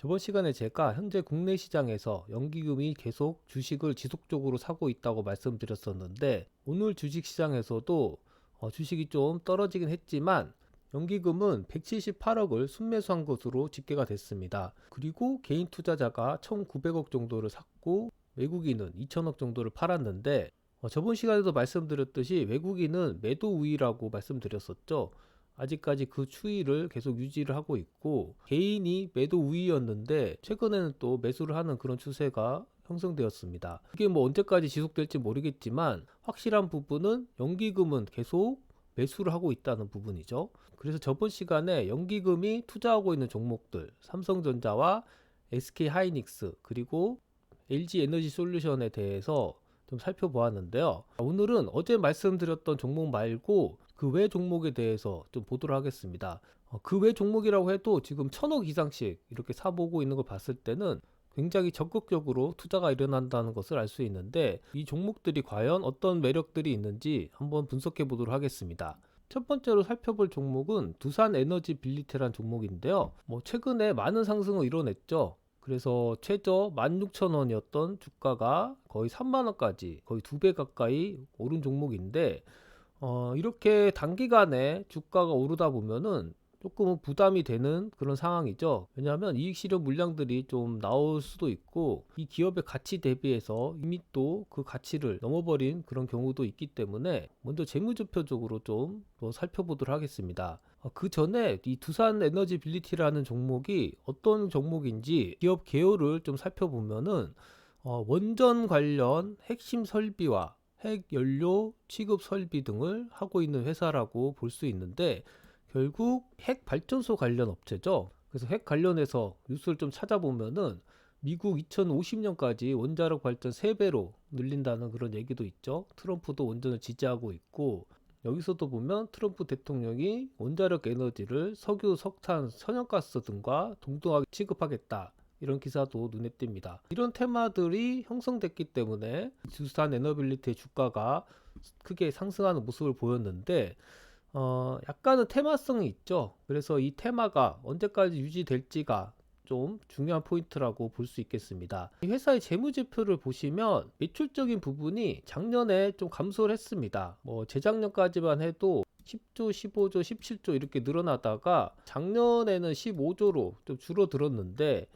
저번 시간에 제가 현재 국내 시장에서 연기금이 계속 주식을 지속적으로 사고 있다고 말씀드렸었는데, 오늘 주식 시장에서도 주식이 좀 떨어지긴 했지만 연기금은 178억을 순매수한 것으로 집계가 됐습니다. 그리고 개인 투자자가 1900억 정도를 샀고 외국인은 2000억 정도를 팔았는데, 저번 시간에도 말씀드렸듯이 외국인은 매도 우위라고 말씀드렸었죠. 아직까지 그 추이를 계속 유지를 하고 있고, 개인이 매도 우위였는데 최근에는 또 매수를 하는 그런 추세가 형성되었습니다. 이게 뭐 언제까지 지속될지 모르겠지만 확실한 부분은 연기금은 계속 매수를 하고 있다는 부분이죠. 그래서 저번 시간에 연기금이 투자하고 있는 종목들, 삼성전자와 SK하이닉스 그리고 LG에너지솔루션에 대해서 좀 살펴보았는데요. 오늘은 어제 말씀드렸던 종목 말고 그 외 종목에 대해서 좀 보도록 하겠습니다. 그 외 종목이라고 해도 지금 1000억 이상씩 이렇게 사보고 있는 걸 봤을 때는 굉장히 적극적으로 투자가 일어난다는 것을 알 수 있는데, 이 종목들이 과연 어떤 매력들이 있는지 한번 분석해 보도록 하겠습니다. 첫 번째로 살펴볼 종목은 두산에너지빌리티라는 종목인데요. 최근에 많은 상승을 이뤄냈죠. 그래서 최저 16,000원이었던 주가가 거의 3만원까지 거의 2배 가까이 오른 종목인데, 이렇게 단기간에 주가가 오르다 보면은 조금은 부담이 되는 그런 상황이죠. 왜냐하면 이익 실현 물량들이 좀 나올 수도 있고, 이 기업의 가치 대비해서 이미 또 그 가치를 넘어버린 그런 경우도 있기 때문에 먼저 재무제표적으로 좀 더 살펴보도록 하겠습니다. 그 전에 이 두산에너지빌리티라는 종목이 어떤 종목인지 기업 개요를 좀 살펴보면은 원전 관련 핵심 설비와 핵 연료 취급 설비 등을 하고 있는 회사라고 볼 수 있는데, 결국 핵 발전소 관련 업체죠. 그래서 핵 관련해서 뉴스를 좀 찾아보면은 미국 2050년까지 원자력 발전 3배로 늘린다는 그런 얘기도 있죠. 트럼프도 원전을 지지하고 있고, 여기서도 보면 트럼프 대통령이 원자력 에너지를 석유, 석탄, 천연가스 등과 동등하게 취급하겠다, 이런 기사도 눈에 띕니다. 이런 테마들이 형성됐기 때문에 두산 에너빌리티의 주가가 크게 상승하는 모습을 보였는데, 약간은 테마성이 있죠. 그래서 이 테마가 언제까지 유지될지가 좀 중요한 포인트라고 볼 수 있겠습니다. 이 회사의 재무제표를 보시면 매출적인 부분이 작년에 좀 감소를 했습니다. 재작년까지만 해도 10조, 15조, 17조 이렇게 늘어나다가 작년에는 15조로 좀 줄어들었는데,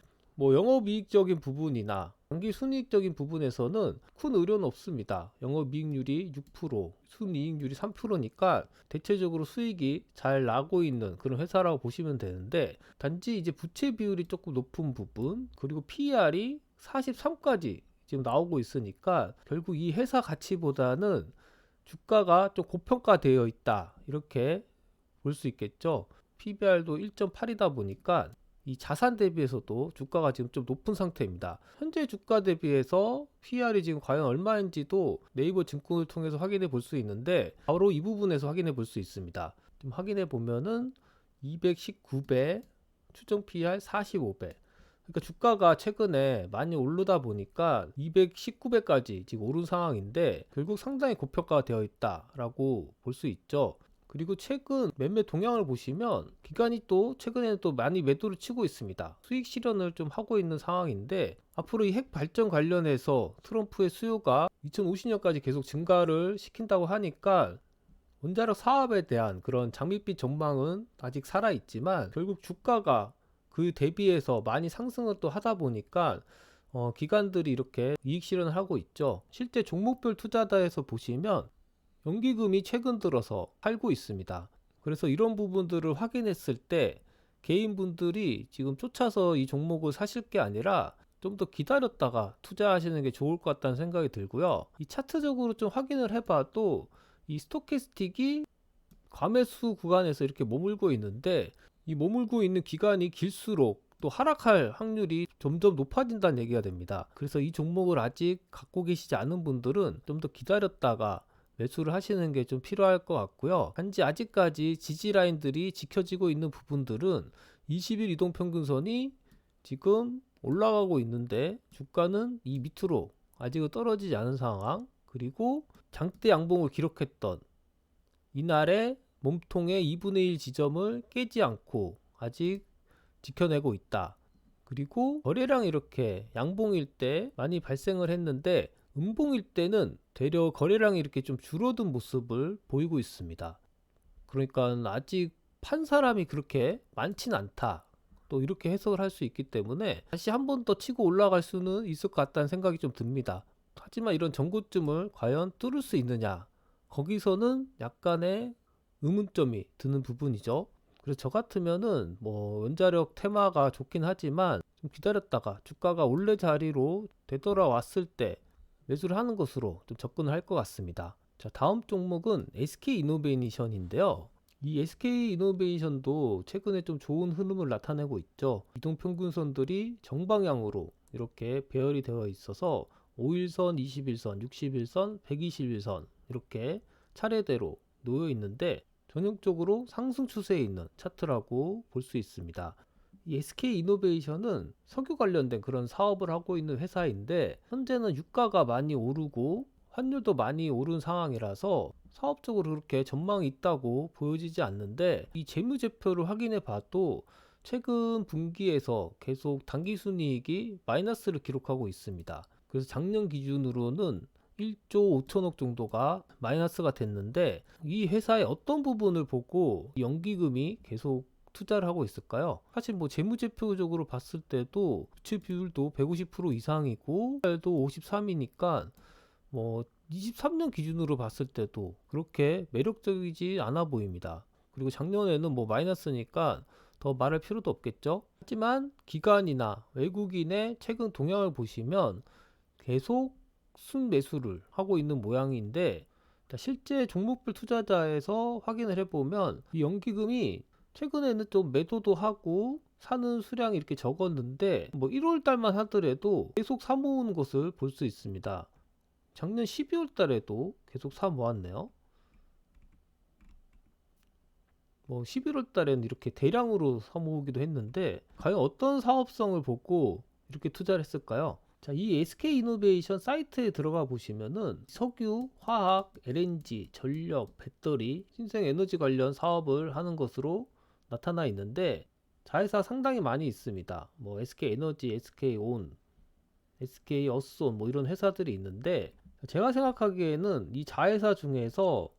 영업이익적인 부분이나 당기순이익적인 부분에서는 큰 의료는 없습니다. 영업이익률이 6%, 순이익률이 3%니까 대체적으로 수익이 잘 나고 있는 그런 회사라고 보시면 되는데, 단지 이제 부채 비율이 조금 높은 부분, 그리고 PER이 43까지 지금 나오고 있으니까 결국 이 회사 가치보다는 주가가 좀 고평가되어 있다, 이렇게 볼 수 있겠죠. PBR도 1.8이다 보니까 이 자산 대비해서도 주가가 지금 좀 높은 상태입니다. 현재 주가 대비해서 PR이 지금 과연 얼마인지도 네이버 증권을 통해서 확인해 볼 수 있는데, 바로 이 부분에서 확인해 볼 수 있습니다. 좀 확인해 보면은 219배, 추정 PR 45배. 그러니까 주가가 최근에 많이 오르다 보니까 219배까지 지금 오른 상황인데, 결국 상당히 고평가가 되어 있다라고 볼 수 있죠. 그리고 최근 매매 동향을 보시면 기관이 또 최근에는 또 많이 매도를 치고 있습니다. 수익 실현을 좀 하고 있는 상황인데, 앞으로 이 핵 발전 관련해서 트럼프의 수요가 2050년까지 계속 증가를 시킨다고 하니까 원자력 사업에 대한 그런 장밋빛 전망은 아직 살아있지만, 결국 주가가 그 대비해서 많이 상승을 또 하다 보니까 기관들이 이렇게 이익 실현을 하고 있죠. 실제 종목별 투자다에서 보시면 연기금이 최근 들어서 팔고 있습니다. 그래서 이런 부분들을 확인했을 때 개인분들이 지금 쫓아서 이 종목을 사실 게 아니라 좀 더 기다렸다가 투자하시는 게 좋을 것 같다는 생각이 들고요. 이 차트적으로 좀 확인을 해봐도 이 스토캐스틱이 과매수 구간에서 이렇게 머물고 있는데, 이 머물고 있는 기간이 길수록 또 하락할 확률이 점점 높아진다는 얘기가 됩니다. 그래서 이 종목을 아직 갖고 계시지 않은 분들은 좀 더 기다렸다가 매수를 하시는 게 좀 필요할 것 같고요. 단지 아직까지 지지 라인들이 지켜지고 있는 부분들은 20일 이동평균선이 지금 올라가고 있는데 주가는 이 밑으로 아직은 떨어지지 않은 상황, 그리고 장대 양봉을 기록했던 이날의 몸통의 2분의 1 지점을 깨지 않고 아직 지켜내고 있다. 그리고 거래량이 이렇게 양봉일 때 많이 발생을 했는데 음봉일 때는 되려 거래량이 이렇게 좀 줄어든 모습을 보이고 있습니다. 그러니까 아직 판 사람이 그렇게 많진 않다, 또 이렇게 해석을 할 수 있기 때문에 다시 한 번 더 치고 올라갈 수는 있을 것 같다는 생각이 좀 듭니다. 하지만 이런 전고점을 과연 뚫을 수 있느냐, 거기서는 약간의 의문점이 드는 부분이죠. 그래서 저 같으면은 뭐 원자력 테마가 좋긴 하지만 좀 기다렸다가 주가가 원래 자리로 되돌아왔을 때 매수를 하는 것으로 좀 접근을 할 것 같습니다. 자, 다음 종목은 SK이노베이션인데요. 이 SK이노베이션도 최근에 좀 좋은 흐름을 나타내고 있죠. 이동평균선들이 정방향으로 이렇게 배열이 되어 있어서 5일선, 21선, 61선, 121선 이렇게 차례대로 놓여 있는데 전형적으로 상승 추세에 있는 차트라고 볼 수 있습니다. 이 SK이노베이션은 석유 관련된 그런 사업을 하고 있는 회사인데 현재는 유가가 많이 오르고 환율도 많이 오른 상황이라서 사업적으로 그렇게 전망이 있다고 보여지지 않는데, 이 재무제표를 확인해 봐도 최근 분기에서 계속 당기순이익이 마이너스를 기록하고 있습니다. 그래서 작년 기준으로는 1조 5천억 정도가 마이너스가 됐는데, 이 회사의 어떤 부분을 보고 연기금이 계속 투자를 하고 있을까요? 사실 뭐 재무제표적으로 봤을 때도 부채 비율도 150% 이상이고 도 53이니까 뭐 23년 기준으로 봤을 때도 그렇게 매력적이지 않아 보입니다. 그리고 작년에는 뭐 마이너스니까 더 말할 필요도 없겠죠. 하지만 기관이나 외국인의 최근 동향을 보시면 계속 순매수를 하고 있는 모양인데, 실제 종목별 투자자에서 확인을 해보면 이 연기금이 최근에는 좀 매도도 하고 사는 수량이 이렇게 적었는데 뭐 1월 달만 하더라도 계속 사 모으는 것을 볼 수 있습니다. 작년 12월 달에도 계속 사 모았네요. 뭐 11월 달에는 이렇게 대량으로 사 모으기도 했는데 과연 어떤 사업성을 보고 이렇게 투자를 했을까요? 자, 이 SK이노베이션 사이트에 들어가 보시면은 석유, 화학, LNG, 전력, 배터리, 신생에너지 관련 사업을 하는 것으로 나타나 있는데 자회사 상당히 많이 있습니다. 뭐 SK에너지, SK온, SK어스온 뭐 이런 회사들이 있는데, 제가 생각하기에는 이 자회사 중에서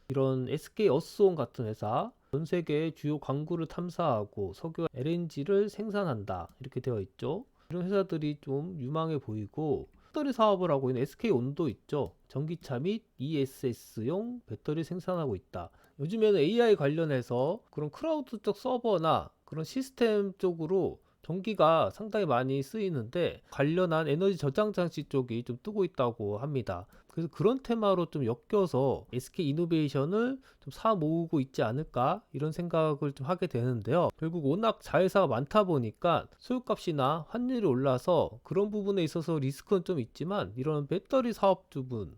이런 SK어스온 같은 회사, 전 세계의 주요 광구를 탐사하고 석유 LNG를 생산한다 이렇게 되어 있죠. 이런 회사들이 좀 유망해 보이고, 배터리 사업을 하고 있는 SK온도 있죠. 전기차 및 ESS용 배터리 생산하고 있다. 요즘에는 AI 관련해서 그런 클라우드적 서버나 그런 시스템 쪽으로 전기가 상당히 많이 쓰이는데 관련한 에너지 저장 장치 쪽이 좀 뜨고 있다고 합니다. 그래서 그런 테마로 좀 엮여서 SK이노베이션을 좀 사 모으고 있지 않을까 이런 생각을 좀 하게 되는데요. 결국 워낙 자회사가 많다 보니까 소유값이나 환율이 올라서 그런 부분에 있어서 리스크는 좀 있지만, 이런 배터리 사업 부분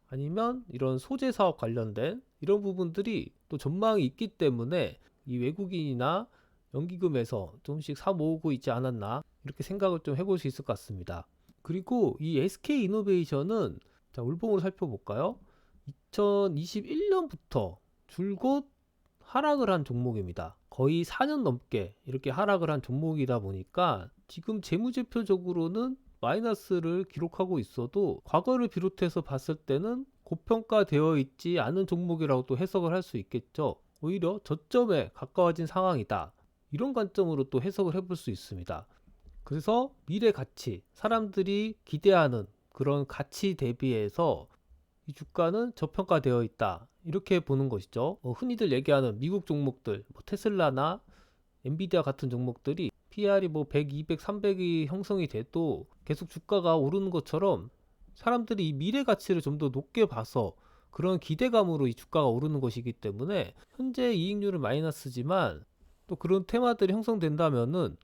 아니면 이런 소재 사업 관련된 이런 부분들이 또 전망이 있기 때문에 이 외국인이나 연기금에서 조금씩 사 모으고 있지 않았나 이렇게 생각을 좀 해볼 수 있을 것 같습니다. 그리고 이 SK이노베이션은 자, 울봉으로 살펴볼까요? 2021년부터 줄곧 하락을 한 종목입니다. 거의 4년 넘게 이렇게 하락을 한 종목이다 보니까 지금 재무제표적으로는 마이너스를 기록하고 있어도 과거를 비롯해서 봤을 때는 고평가되어 있지 않은 종목이라고 또 해석을 할 수 있겠죠. 오히려 저점에 가까워진 상황이다, 이런 관점으로 또 해석을 해볼 수 있습니다. 그래서 미래 가치, 사람들이 기대하는 그런 가치 대비해서 이 주가는 저평가되어 있다, 이렇게 보는 것이죠. 흔히들 얘기하는 미국 종목들, 뭐 테슬라나 엔비디아 같은 종목들이 PR이 뭐 100, 200, 300이 형성이 돼도 계속 주가가 오르는 것처럼 사람들이 이 미래 가치를 좀 더 높게 봐서 그런 기대감으로 이 주가가 오르는 것이기 때문에 현재 이익률은 마이너스지만 또 그런 테마들이 형성된다면은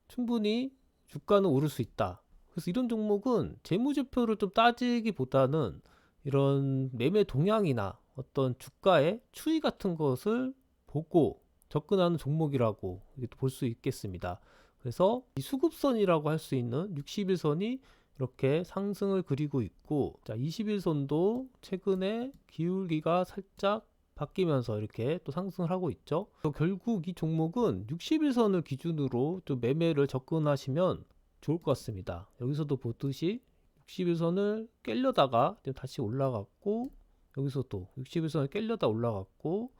충분히 주가는 오를 수 있다. 그래서 이런 종목은 재무제표를 좀 따지기보다는 이런 매매 동향이나 어떤 주가의 추이 같은 것을 보고 접근하는 종목이라고 볼 수 있겠습니다. 그래서 이 수급선이라고 할 수 있는 60일선이 이렇게 상승을 그리고 있고, 자, 21선도 최근에 기울기가 살짝 바뀌면서 이렇게 또 상승을 하고 있죠. 결국 이 종목은 60일선을 기준으로 좀 매매를 접근하시면 좋을 것 같습니다. 여기서도 보듯이 60일선을 깨려다가 다시 올라갔고, 여기서도 60일선을 깨려다 올라갔고,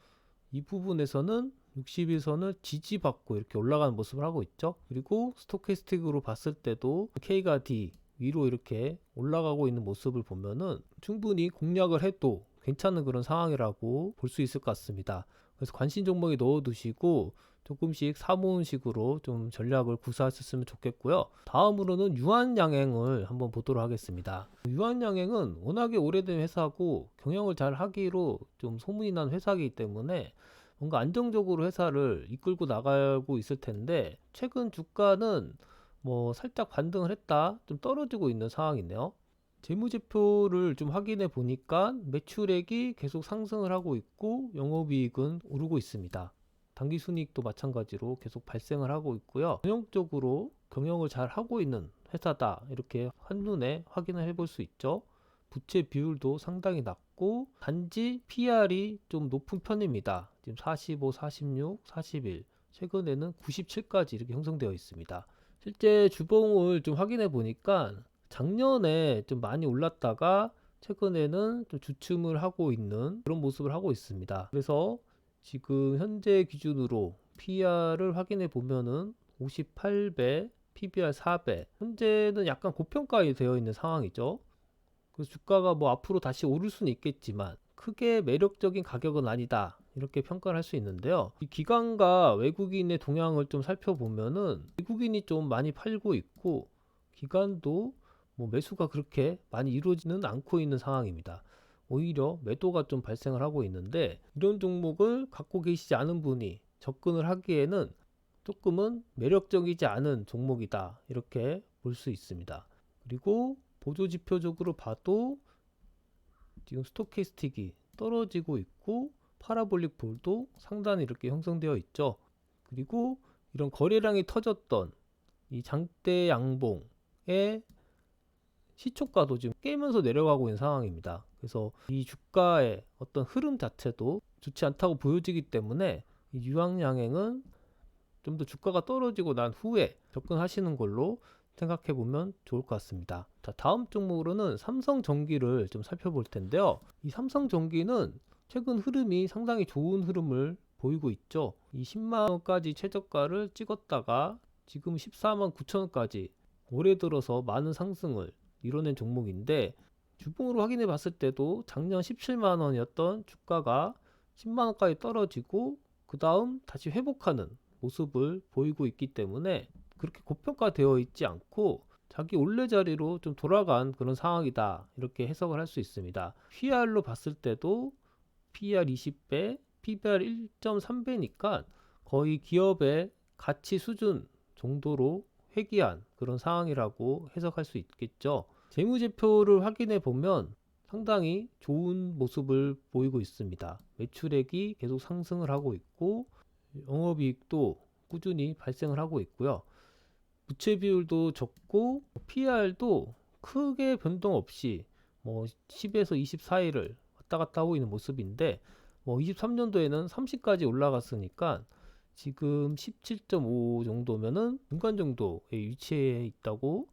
이 부분에서는 60일선을 지지받고 이렇게 올라가는 모습을 하고 있죠. 그리고 스토캐스틱으로 봤을 때도 K가 D 위로 이렇게 올라가고 있는 모습을 보면은 충분히 공략을 해도 괜찮은 그런 상황이라고 볼 수 있을 것 같습니다. 그래서 관심 종목에 넣어 두시고 조금씩 사모은식으로 좀 전략을 구사하셨으면 좋겠고요. 다음으로는 유한양행을 한번 보도록 하겠습니다. 유한양행은 워낙에 오래된 회사고 경영을 잘 하기로 좀 소문이 난 회사이기 때문에 뭔가 안정적으로 회사를 이끌고 나가고 있을 텐데, 최근 주가는 뭐 살짝 반등을 했다 좀 떨어지고 있는 상황이네요. 재무제표를 좀 확인해 보니까 매출액이 계속 상승을 하고 있고 영업이익은 오르고 있습니다. 당기순이익도 마찬가지로 계속 발생을 하고 있고요. 전형적으로 경영을 잘 하고 있는 회사다 이렇게 한눈에 확인을 해볼 수 있죠. 부채 비율도 상당히 낮고 단지 PR이 좀 높은 편입니다. 지금 45, 46, 41, 최근에는 97까지 이렇게 형성되어 있습니다. 실제 주봉을 좀 확인해 보니까 작년에 좀 많이 올랐다가 최근에는 좀 주춤을 하고 있는 그런 모습을 하고 있습니다. 그래서 지금 현재 기준으로 PR을 확인해 보면은 58배, PBR 4배. 현재는 약간 고평가에 되어 있는 상황이죠. 그래서 주가가 뭐 앞으로 다시 오를 수는 있겠지만 크게 매력적인 가격은 아니다, 이렇게 평가를 할 수 있는데요. 이 기관과 외국인의 동향을 좀 살펴보면은 외국인이 좀 많이 팔고 있고 기관도 뭐 매수가 그렇게 많이 이루어지는 않고 있는 상황입니다. 오히려 매도가 좀 발생을 하고 있는데, 이런 종목을 갖고 계시지 않은 분이 접근을 하기에는 조금은 매력적이지 않은 종목이다, 이렇게 볼 수 있습니다. 그리고 보조지표적으로 봐도 지금 스토캐스틱이 떨어지고 있고 파라볼릭 볼도 상단이 이렇게 형성되어 있죠. 그리고 이런 거래량이 터졌던 이 장대 양봉의 시초가도 지금 깨면서 내려가고 있는 상황입니다. 그래서 이 주가의 어떤 흐름 자체도 좋지 않다고 보여지기 때문에 이 유황양행은 좀 더 주가가 떨어지고 난 후에 접근하시는 걸로 생각해 보면 좋을 것 같습니다. 자, 다음 종목으로는 삼성전기를 좀 살펴볼 텐데요. 이 삼성전기는 최근 흐름이 상당히 좋은 흐름을 보이고 있죠. 이 10만원까지 최저가를 찍었다가 지금 14만 9천원까지 올해 들어서 많은 상승을 이뤄낸 종목인데, 주봉으로 확인해 봤을 때도 작년 17만원이었던 주가가 10만원까지 떨어지고 그 다음 다시 회복하는 모습을 보이고 있기 때문에 그렇게 고평가되어 있지 않고 자기 원래 자리로 좀 돌아간 그런 상황이다, 이렇게 해석을 할 수 있습니다. PR로 봤을 때도 PER 20배, PBR 1.3배니까 거의 기업의 가치 수준 정도로 회귀한 그런 상황이라고 해석할 수 있겠죠. 재무제표를 확인해 보면 상당히 좋은 모습을 보이고 있습니다. 매출액이 계속 상승을 하고 있고 영업이익도 꾸준히 발생을 하고 있고요. 부채 비율도 적고 PR도 크게 변동 없이 뭐 10에서 24일을 왔다 갔다 하고 있는 모습인데, 뭐 23년도에는 30까지 올라갔으니까 지금 17.5 정도면은 중간 정도에 위치해 있다고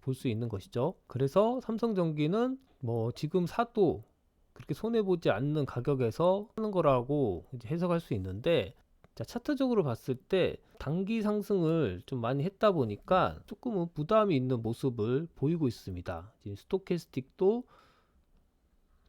볼 수 있는 것이죠. 그래서 삼성전기는 뭐 지금 사도 그렇게 손해보지 않는 가격에서 하는 거라고 이제 해석할 수 있는데, 자, 차트적으로 봤을 때 단기 상승을 좀 많이 했다 보니까 조금은 부담이 있는 모습을 보이고 있습니다. 지금 스토캐스틱도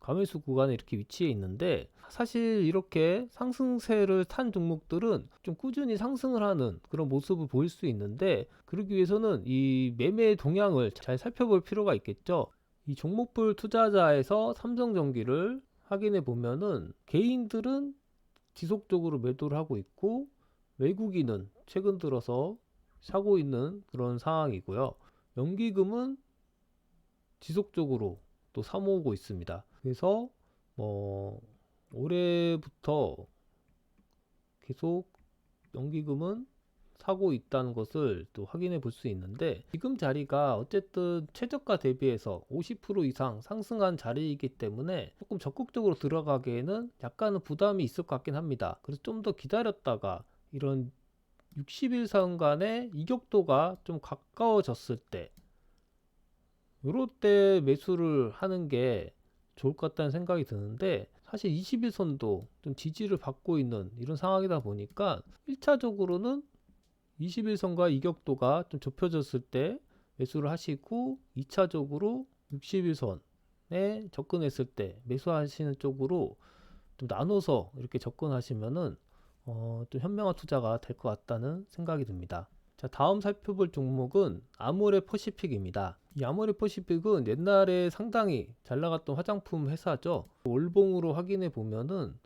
과매수 구간에 이렇게 위치해 있는데, 사실 이렇게 상승세를 탄 종목들은 좀 꾸준히 상승을 하는 그런 모습을 보일 수 있는데, 그러기 위해서는 이 매매 동향을 잘 살펴볼 필요가 있겠죠. 이 종목별 투자자에서 삼성전기를 확인해 보면은 개인들은 지속적으로 매도를 하고 있고 외국인은 최근 들어서 사고 있는 그런 상황이고요. 연기금은 지속적으로 또 사모으고 있습니다. 그래서 뭐 올해부터 계속 연기금은 사고 있다는 것을 또 확인해 볼 수 있는데, 지금 자리가 어쨌든 최저가 대비해서 50% 이상 상승한 자리이기 때문에 조금 적극적으로 들어가기에는 약간은 부담이 있을 것 같긴 합니다. 그래서 좀 더 기다렸다가 이런 60일선 간의 이격도가 좀 가까워졌을 때, 요럴 때 매수를 하는 게 좋을 것 같다는 생각이 드는데, 사실 21선도 좀 지지를 받고 있는 이런 상황이다 보니까 1차적으로는 21선과 이격도가 좀 좁혀졌을 때 매수를 하시고, 2차적으로 61선에 접근했을 때 매수하시는 쪽으로 좀 나눠서 이렇게 접근하시면은 좀 현명한 투자가 될 것 같다는 생각이 듭니다. 자, 다음 살펴볼 종목은 아모레 퍼시픽입니다. 이 아모레 퍼시픽은 옛날에 상당히 잘 나갔던 화장품 회사죠. 월봉으로 확인해 보면은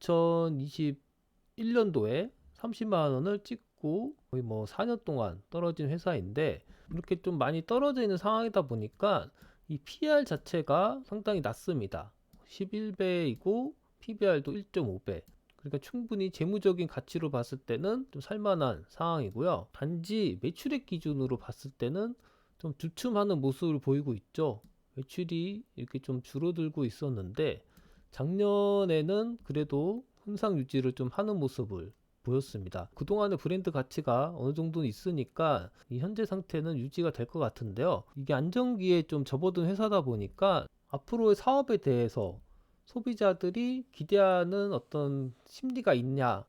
2021년도에 30만 원을 찍고 거의 뭐 4년 동안 떨어진 회사인데, 이렇게 좀 많이 떨어져 있는 상황이다 보니까 이 PR 자체가 상당히 낮습니다. 11배이고 PBR도 1.5배. 그러니까 충분히 재무적인 가치로 봤을 때는 좀 살만한 상황이고요. 단지 매출액 기준으로 봤을 때는 좀 주춤하는 모습을 보이고 있죠. 매출이 이렇게 좀 줄어들고 있었는데, 작년에는 그래도 현상 유지를 좀 하는 모습을 보였습니다. 그동안의 브랜드 가치가 어느 정도는 있으니까 이 현재 상태는 유지가 될 것 같은데요. 이게 안정기에 좀 접어든 회사다 보니까 앞으로의 사업에 대해서 소비자들이 기대하는 어떤 심리가 있냐,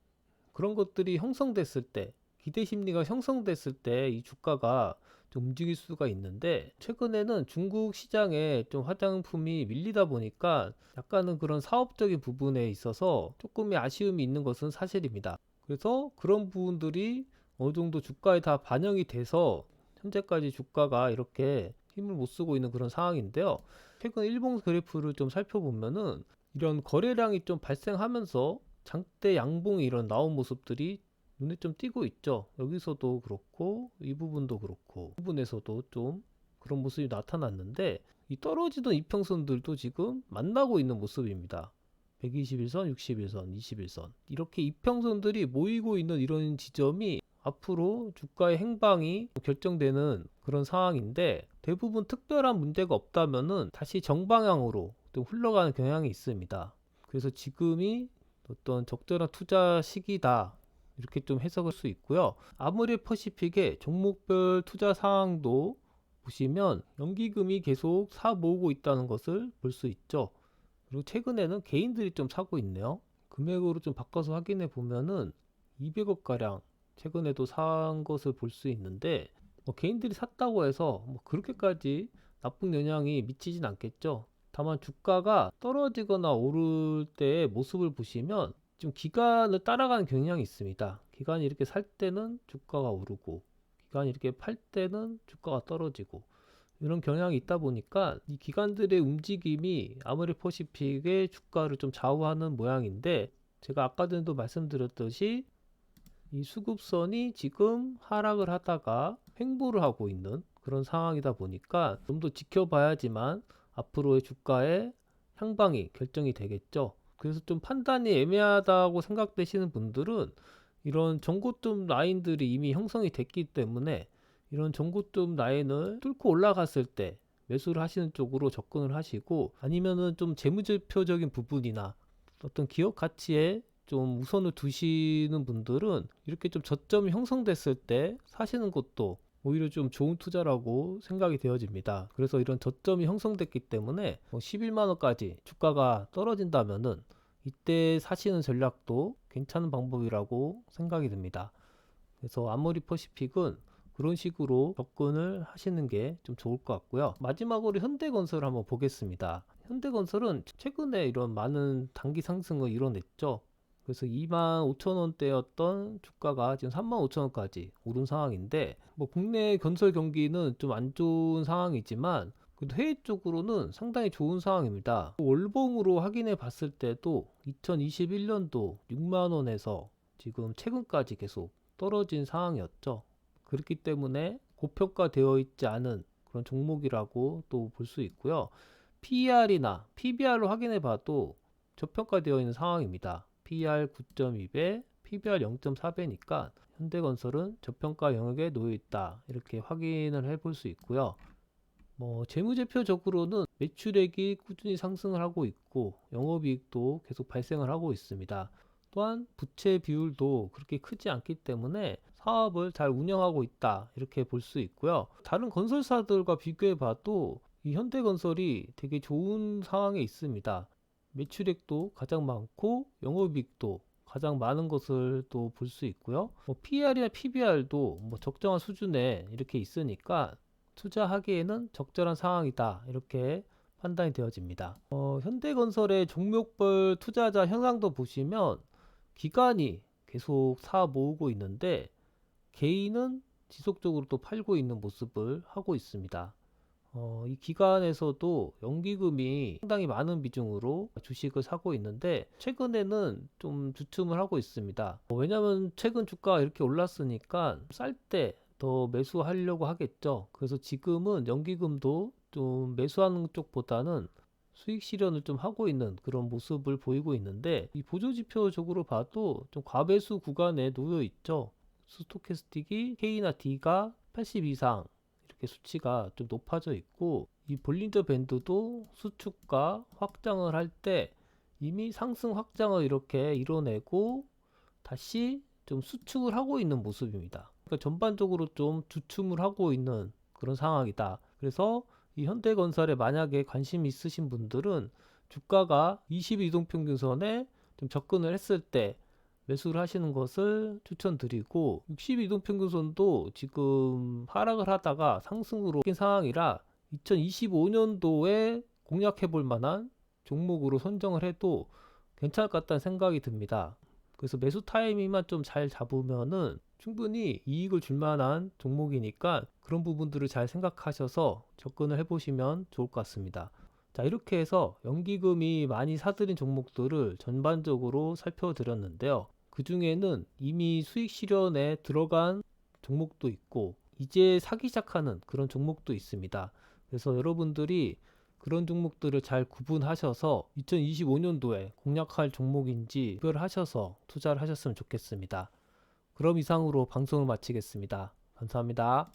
그런 것들이 형성됐을 때, 기대 심리가 형성됐을 때 이 주가가 좀 움직일 수가 있는데, 최근에는 중국 시장에 좀 화장품이 밀리다 보니까 약간은 그런 사업적인 부분에 있어서 조금의 아쉬움이 있는 것은 사실입니다. 그래서 그런 부분들이 어느 정도 주가에 다 반영이 돼서 현재까지 주가가 이렇게 힘을 못 쓰고 있는 그런 상황인데요. 최근 일봉 그래프를 좀 살펴보면은 이런 거래량이 좀 발생하면서 장대 양봉이 이런 나온 모습들이 눈에 좀 띄고 있죠. 여기서도 그렇고 이 부분도 그렇고 이 부분에서도 좀 그런 모습이 나타났는데, 이 떨어지던 이평선들도 지금 만나고 있는 모습입니다. 121선, 61선, 21선, 이렇게 이평선들이 모이고 있는 이런 지점이 앞으로 주가의 행방이 결정되는 그런 상황인데, 대부분 특별한 문제가 없다면은 다시 정방향으로 좀 흘러가는 경향이 있습니다. 그래서 지금이 어떤 적절한 투자 시기다, 이렇게 좀 해석할 수 있고요. 아모레 퍼시픽의 종목별 투자 상황도 보시면 연기금이 계속 사 모으고 있다는 것을 볼 수 있죠. 그리고 최근에는 개인들이 좀 사고 있네요. 금액으로 좀 바꿔서 확인해 보면은 200억 가량 최근에도 산 것을 볼 수 있는데, 뭐 개인들이 샀다고 해서 뭐 그렇게까지 나쁜 영향이 미치진 않겠죠. 다만 주가가 떨어지거나 오를 때의 모습을 보시면 좀 기간을 따라가는 경향이 있습니다. 기간이 이렇게 살 때는 주가가 오르고, 기간이 이렇게 팔 때는 주가가 떨어지고, 이런 경향이 있다 보니까 이 기관들의 움직임이 아모레 퍼시픽의 주가를 좀 좌우하는 모양인데, 제가 아까 전에도 말씀드렸듯이 이 수급선이 지금 하락을 하다가 횡보를 하고 있는 그런 상황이다 보니까 좀 더 지켜봐야지만 앞으로의 주가의 향방이 결정이 되겠죠. 그래서 좀 판단이 애매하다고 생각되시는 분들은 이런 전고점 라인들이 이미 형성이 됐기 때문에 이런 전고점 라인을 뚫고 올라갔을 때 매수를 하시는 쪽으로 접근을 하시고, 아니면은 좀 재무제표적인 부분이나 어떤 기업 가치에 좀 우선을 두시는 분들은 이렇게 좀 저점이 형성됐을 때 사시는 것도 오히려 좀 좋은 투자라고 생각이 되어집니다. 그래서 이런 저점이 형성됐기 때문에 11만 원까지 주가가 떨어진다면은 이때 사시는 전략도 괜찮은 방법이라고 생각이 듭니다. 그래서 아모레 퍼시픽은 그런 식으로 접근을 하시는 게 좀 좋을 것 같고요. 마지막으로 현대건설을 한번 보겠습니다. 현대건설은 최근에 이런 많은 단기 상승을 이뤄냈죠. 그래서 25,000원대였던 주가가 지금 35,000원까지 오른 상황인데, 뭐 국내 건설 경기는 좀 안 좋은 상황이지만 그래도 해외 쪽으로는 상당히 좋은 상황입니다. 월봉으로 확인해 봤을 때도 2021년도 6만원에서 지금 최근까지 계속 떨어진 상황이었죠. 그렇기 때문에 고평가되어 있지 않은 그런 종목이라고 또 볼 수 있고요. PER이나 PBR로 확인해 봐도 저평가되어 있는 상황입니다. PER 9.2배, PBR 0.4배니까 현대건설은 저평가 영역에 놓여 있다, 이렇게 확인을 해볼 수 있고요. 재무제표적으로는 매출액이 꾸준히 상승을 하고 있고 영업이익도 계속 발생을 하고 있습니다. 또한 부채 비율도 그렇게 크지 않기 때문에 사업을 잘 운영하고 있다, 이렇게 볼 수 있고요. 다른 건설사들과 비교해 봐도 이 현대건설이 되게 좋은 상황에 있습니다. 매출액도 가장 많고 영업이익도 가장 많은 것을 또 볼 수 있고요. PER이나 PBR도 적정한 수준에 이렇게 있으니까 투자하기에는 적절한 상황이다, 이렇게 판단이 되어집니다. 현대건설의 종목별 투자자 현황도 보시면 기관이 계속 사 모으고 있는데 개인은 지속적으로 또 팔고 있는 모습을 하고 있습니다. 이 기관에서도 연기금이 상당히 많은 비중으로 주식을 사고 있는데 최근에는 좀 주춤을 하고 있습니다. 왜냐하면 최근 주가가 이렇게 올랐으니까 쌀 때 더 매수하려고 하겠죠. 그래서 지금은 연기금도 좀 매수하는 쪽보다는 수익 실현을 좀 하고 있는 그런 모습을 보이고 있는데, 이 보조지표적으로 봐도 좀 과매수 구간에 놓여 있죠. 스토캐스틱이 K나 D가 80 이상 이렇게 수치가 좀 높아져 있고, 이 볼린저 밴드도 수축과 확장을 할 때 이미 상승 확장을 이렇게 이뤄내고 다시 좀 수축을 하고 있는 모습입니다. 그러니까 전반적으로 좀 주춤을 하고 있는 그런 상황이다. 그래서 이 현대건설에 만약에 관심 있으신 분들은 주가가 20이동평균선에 좀 접근을 했을 때 매수를 하시는 것을 추천드리고, 60이동평균선도 지금 하락을 하다가 상승으로 바뀐 상황이라 2025년도에 공략해 볼 만한 종목으로 선정을 해도 괜찮을 것 같다는 생각이 듭니다. 그래서 매수 타이밍만 좀 잘 잡으면은 충분히 이익을 줄 만한 종목이니까 그런 부분들을 잘 생각하셔서 접근을 해보시면 좋을 것 같습니다. 자, 이렇게 해서 연기금이 많이 사들인 종목들을 전반적으로 살펴드렸는데요. 그 중에는 이미 수익 실현에 들어간 종목도 있고 이제 사기 시작하는 그런 종목도 있습니다. 그래서 여러분들이 그런 종목들을 잘 구분하셔서 2025년도에 공략할 종목인지 구별하셔서 투자를 하셨으면 좋겠습니다. 그럼 이상으로 방송을 마치겠습니다. 감사합니다.